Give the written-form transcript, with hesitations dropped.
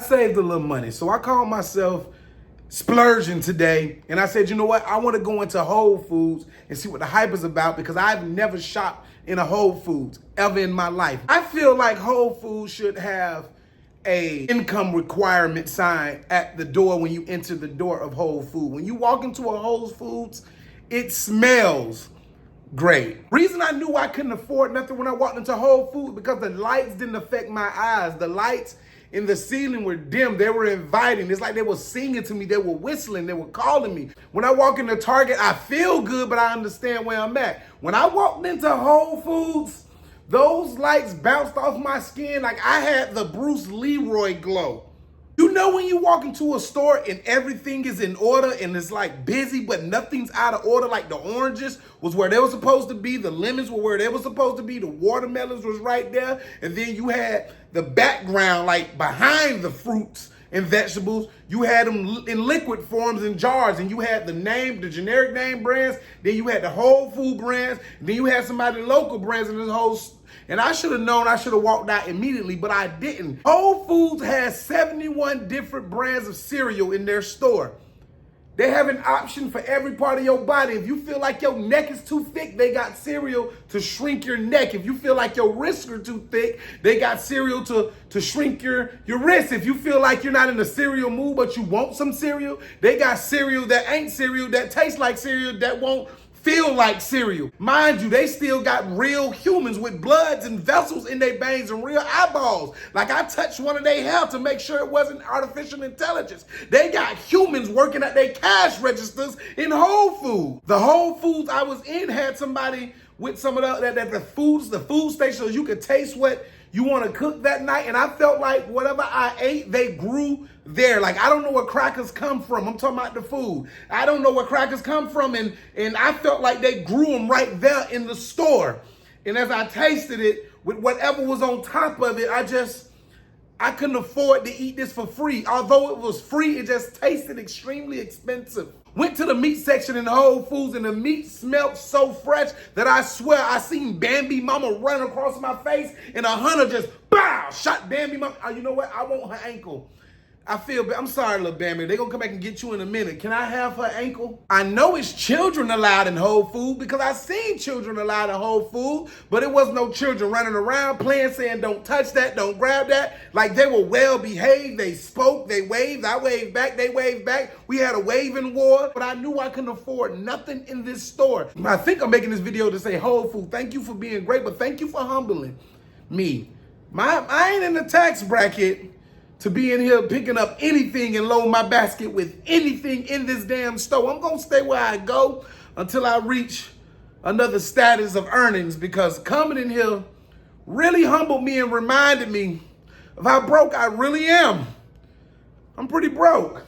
saved a little money. So I called myself splurging today. And I said, you know what? I want to go into Whole Foods and see what the hype is about, because I've never shopped in a Whole Foods ever in my life. I feel like Whole Foods should have a income requirement sign at the door when you enter the door of Whole Foods. When you walk into a Whole Foods, it smells great. Reason I knew I couldn't afford nothing when I walked into Whole Foods, because the lights didn't affect my eyes. The lights in the ceiling were dim. They were inviting. It's like they were singing to me. They were whistling. They were calling me. When I walk into Target, I feel good, but I understand where I'm at. When I walked into Whole Foods, those lights bounced off my skin like I had the Bruce Leroy glow. You know when you walk into a store and everything is in order and it's like busy, but nothing's out of order, like the oranges was where they were supposed to be, the lemons were where they were supposed to be, the watermelons was right there, and then you had the background, like behind the fruits and vegetables, you had them in liquid forms in jars, and you had the name, the generic name brands, then you had the Whole Food brands, then you had somebody local brands in this whole. And I should have known, I should have walked out immediately, but I didn't. Whole Foods has 71 different brands of cereal in their store. They have an option for every part of your body. If you feel like your neck is too thick, they got cereal to shrink your neck. If you feel like your wrists are too thick, they got cereal to shrink your wrists. If you feel like you're not in a cereal mood, but you want some cereal, they got cereal that ain't cereal, that tastes like cereal, that won't feel like cereal. Mind you, they still got real humans with bloods and vessels in their veins and real eyeballs. Like I touched one of their hair to make sure it wasn't artificial intelligence. They got humans working at their cash registers in Whole Foods. The Whole Foods I was in had somebody with some of the food station, so you could taste what you want to cook that night. And I felt like whatever I ate, they grew there. Like, I don't know where crackers come from. I'm talking about the food. I don't know where crackers come from. And I felt like they grew them right there in the store. And as I tasted it, with whatever was on top of it, I couldn't afford to eat this for free. Although it was free, it just tasted extremely expensive. Went to the meat section in Whole Foods, and the meat smelled so fresh that I swear I seen Bambi Mama run across my face, and a hunter just, bow, shot Bambi Mama. Oh, you know what? I want her ankle. I'm sorry, little Bambi. They're going to come back and get you in a minute. Can I have her ankle? I know it's children allowed in Whole Foods because I seen children allowed in Whole Foods, but it was no children running around playing, saying, don't touch that, don't grab that. Like they were well behaved. They spoke, they waved. I waved back, they waved back. We had a waving war, but I knew I couldn't afford nothing in this store. I think I'm making this video to say, Whole Foods, thank you for being great, but thank you for humbling me. I ain't in the tax bracket to be in here picking up anything and load my basket with anything in this damn store. I'm going to stay where I go until I reach another status of earnings, because coming in here really humbled me and reminded me of how broke I really am. I'm pretty broke.